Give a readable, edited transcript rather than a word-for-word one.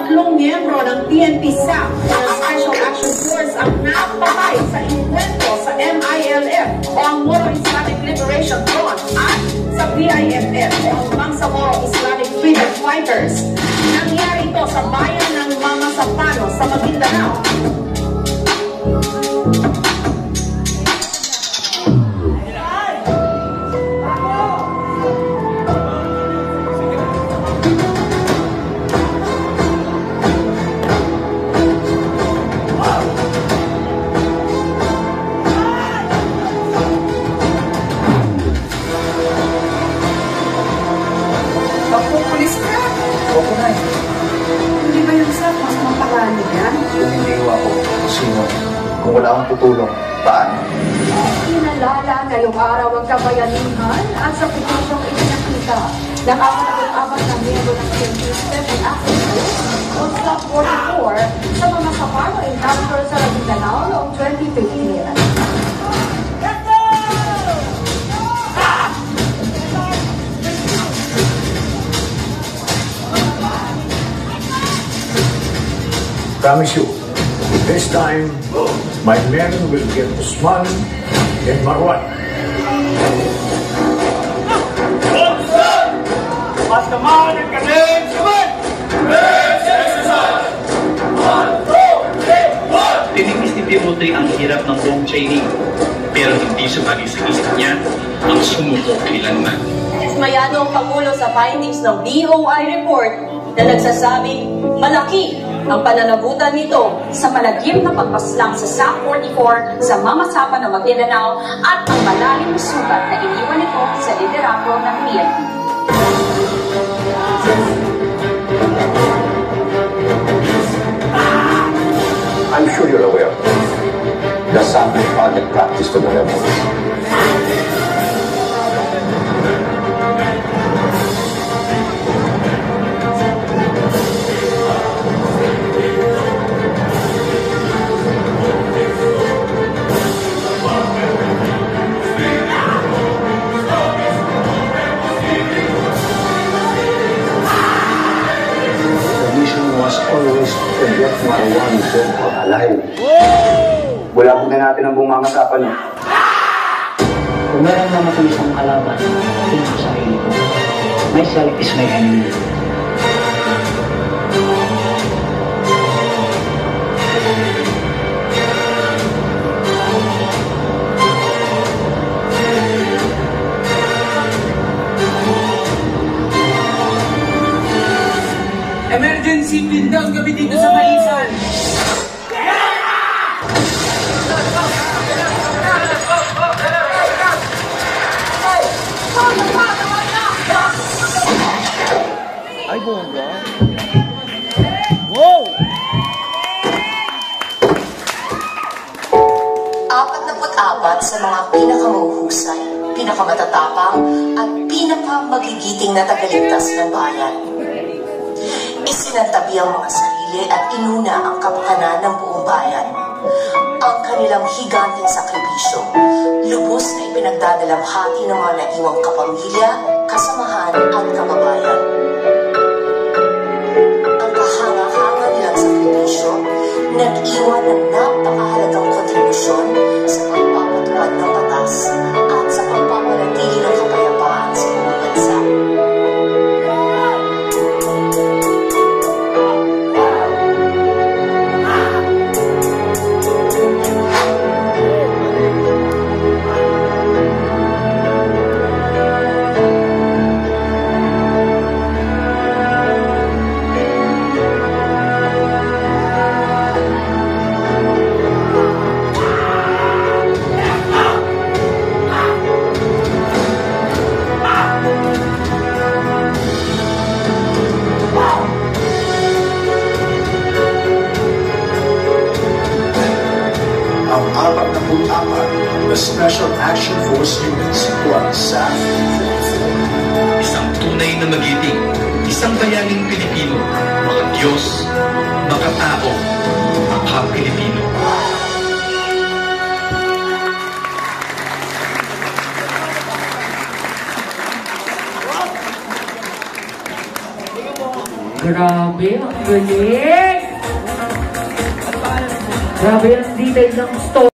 tatlong miyembro ng PNP SAP ng Special Action Force ang napatay sa inkwentro sa MILF o ang Moro Islamic Liberation Front at sa PIFF o ang Bangsamoro Islamic Freedom Fighters. Nangyari ito sa bayan ng Mama Sapano sa Maguindanao. Kung wala akong tutulong, paano? Kinalala ngayong araw ang kabayanihan at sa petisyong ipinakita ng 44 na miyembro ng Special Action Force o SAP 44 sa mga Sapano encounter sa Maguindanao noong 2015. Promise you, this time, my men will get Usman and Marwan. Mas naman ang kanin! Saman! Tinimis ni Timothy ang hirap ng buong training, pero hindi sumali sa isip niya ang sumuko kailanman. Dismayado ang Pangulo sa findings ng BOI report na nagsasabing malaki ang pananagutan nito sa malagim na pagpaslang sa SAP 44 sa mamasapan ng Maguindanao at ang malalim na sugat na iniwan nito sa liderazgo ng PNP. I'm sure you're aware the SAP is target practice to the rebels. Always to get Marwan dead or alive. Wala na natin ang bumamasapan niya. Kung meron naman isang kalaban, tingin ko sa sarili ko, myself is my enemy. Emergency pin down kami dito sa Maisan. Ay, bongga. Wow! 44 sa mga pinakamahuhusay, pinakamatatapang at pinakamagigiting na tagaligtas ng bayan. Isinantabi ang mga sarili at inuna ang kapakanan ng buong bayan. Ang kanilang higanteng sakripisyo, lubos na ipinagdadalamhati ng mga naiwang kapamilya, kasamahan at kababayan. Ang kahanga-hanga nilang sakripisyo, nag-iwan ng napakahalagang kontribusyon sa pagpapatupad ng batas at sa pagpapanatili ng kapayapaan sa buong bansa. The Special Action Force Units o ang SAP. Isang tunay na magiting, isang bayaning Pilipino, mga Diyos, mga tao, mga Pilipino. Grabe, ang galing! Grabe ang detail ng story.